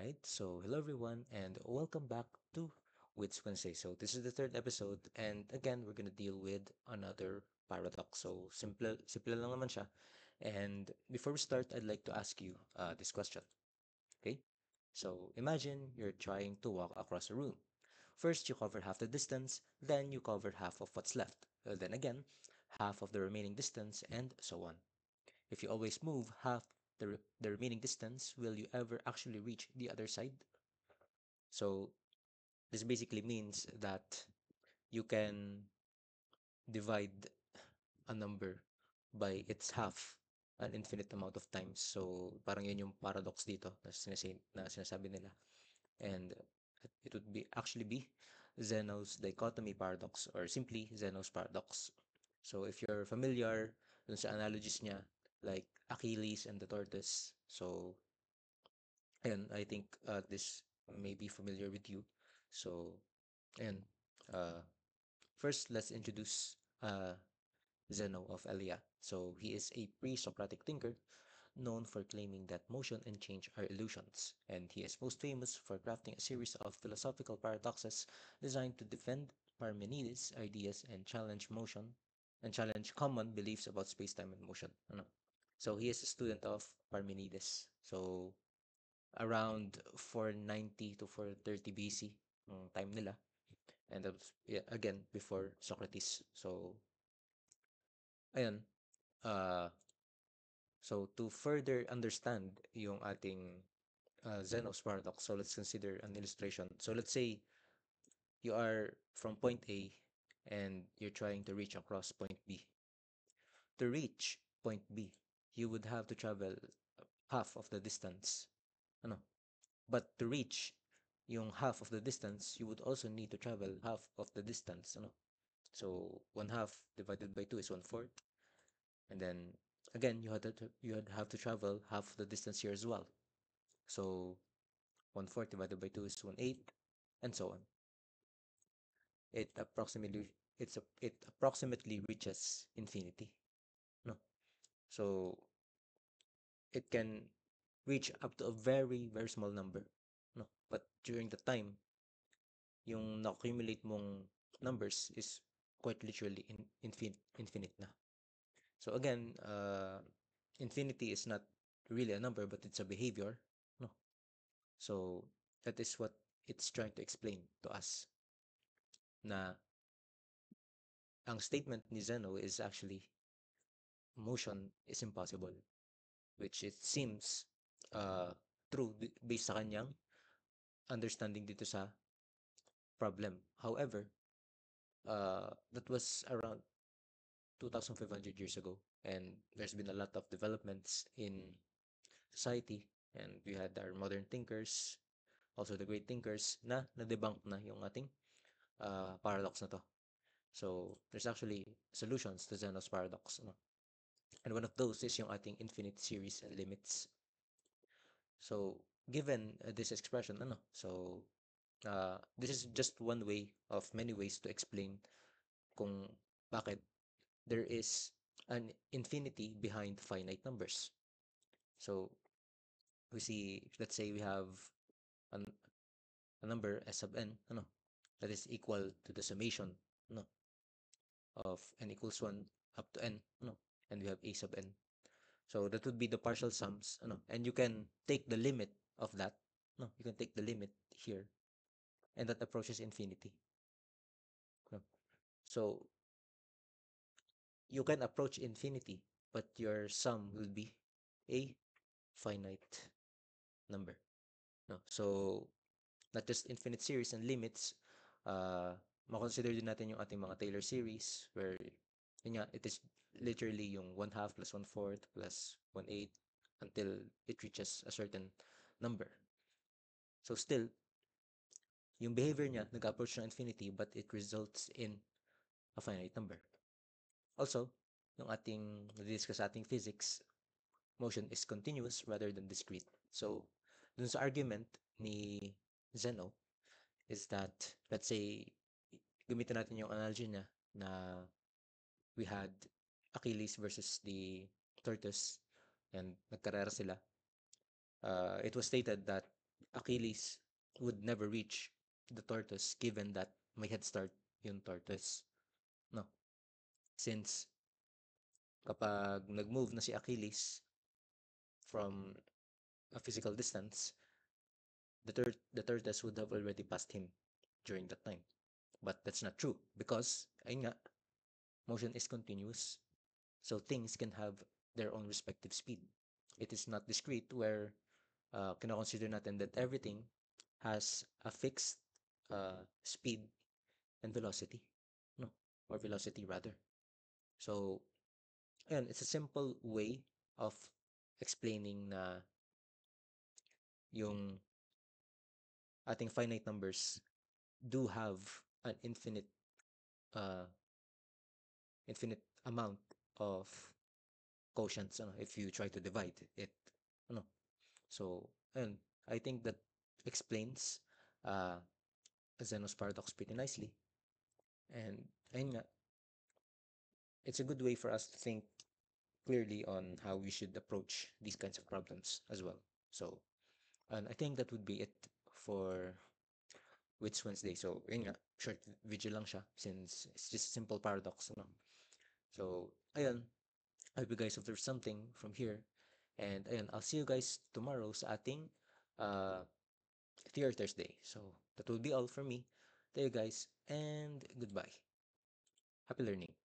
right, so hello everyone, and welcome back to Wits Wednesday. So this is the third episode, and again we're gonna deal with another paradox. So simple lang naman siya. And before we start, I'd like to ask you this question. Okay, so imagine you're trying to walk across a room. First, you cover half the distance, then you cover half of what's left. Then again, half of the remaining distance, and so on. If you always move half the remaining distance, will you ever actually reach the other side? So this basically means that you can divide a number by its half an infinite amount of times. So parang yun yung paradox dito na sinasabi nila. And it would be actually be Zeno's dichotomy paradox or simply Zeno's paradox. So if you're familiar dun sa analogies niya, like Achilles and the tortoise, so ayun, I think this may be familiar with you. So ayun, uh, first let's introduce Zeno of Elea. So he is a pre-Socratic thinker known for claiming that motion and change are illusions, and he is most famous for crafting a series of philosophical paradoxes designed to defend Parmenides' ideas and challenge common beliefs about space-time and motion. Ano? So he is a student of Parmenides. So around 490 to 430 BC ang time nila. And that was, yeah, again, before Socrates. So, ayun. Uh, so, to further understand yung ating Zeno's paradox, so let's consider an illustration. So, let's say you are from point A and you're trying to reach across point B. To reach point B, you would have to travel half of the distance. Ano? But to reach yung half of the distance, you would also need to travel half of the distance. Ano? So, one half divided by two is one fourth. And then, again, you'd have to travel half the distance here as well. So, one fourth divided by two is one eighth, and so on. It approximately it approximately reaches infinity. No, so it can reach up to a very small number. No, but during the time, yung na-accumulate mong numbers is quite literally infinite na. So again, infinity is not really a number, but it's a behavior. No. So that is what it's trying to explain to us na ang statement ni Zeno is actually motion is impossible, which it seems uh, true based sa kanyang understanding dito sa problem. However, that was around 2,500 years ago, and there's been a lot of developments in society, and we had our modern thinkers, also the great thinkers na na-debunk na yung ating paradox na to. So, there's actually solutions to Zeno's paradox. No? And one of those is yung ating infinite series and limits. So, given this expression, ano, so this is just one way of many ways to explain kung bakit there is an infinity behind finite numbers. So, we see, let's say we have an, a number s sub n, ano, that is equal to the summation, no, of n equals 1 up to n, no, and we have a sub n. So that would be the partial sums, ano, and you can take the limit of that, no, you can take the limit here, and that approaches infinity. No? So you can approach infinity, but your sum will be a finite number. No? So not just infinite series and limits, makonsider din natin yung ating mga Taylor series where yun nga, it is literally yung 1 half plus 1 fourth plus 1 eighth until it reaches a certain number. So still, yung behavior niya nag-approach ng infinity but it results in a finite number. Also, yung ating na-discuss sa ating physics, motion is continuous rather than discrete. So, dun sa argument ni Zeno is that, let's say, gamitin natin yung analogy niya na we had Achilles versus the tortoise and nagkarera sila. It was stated that Achilles would never reach the tortoise given that may head start yung tortoise. No. Since kapag nag-move na si Achilles from a physical distance, the tortoise would have already passed him during that time. But that's not true because, ayun nga, motion is continuous. So things can have their own respective speed. It is not discrete where kinoconsider natin that everything has a fixed speed and velocity. No, or velocity rather. So, ayun, it's a simple way of explaining na yung ating finite numbers do have an uh, infinite amount of quotients if you try to divide it. Ano. So, ayun, I think that explains uh, Zeno's paradox pretty nicely. And ayun nga, it's a good way for us to think clearly on how we should approach these kinds of problems as well. So, and I think that would be it for Wits Wednesday. So, yun nga, short video lang siya since it's just a simple paradox. No? So, ayun, I hope you guys observe something from here. And ayun, I'll see you guys tomorrow sa ating uh, Theater Thursday. So, that will be all for me. Thank you guys, and goodbye. Happy learning.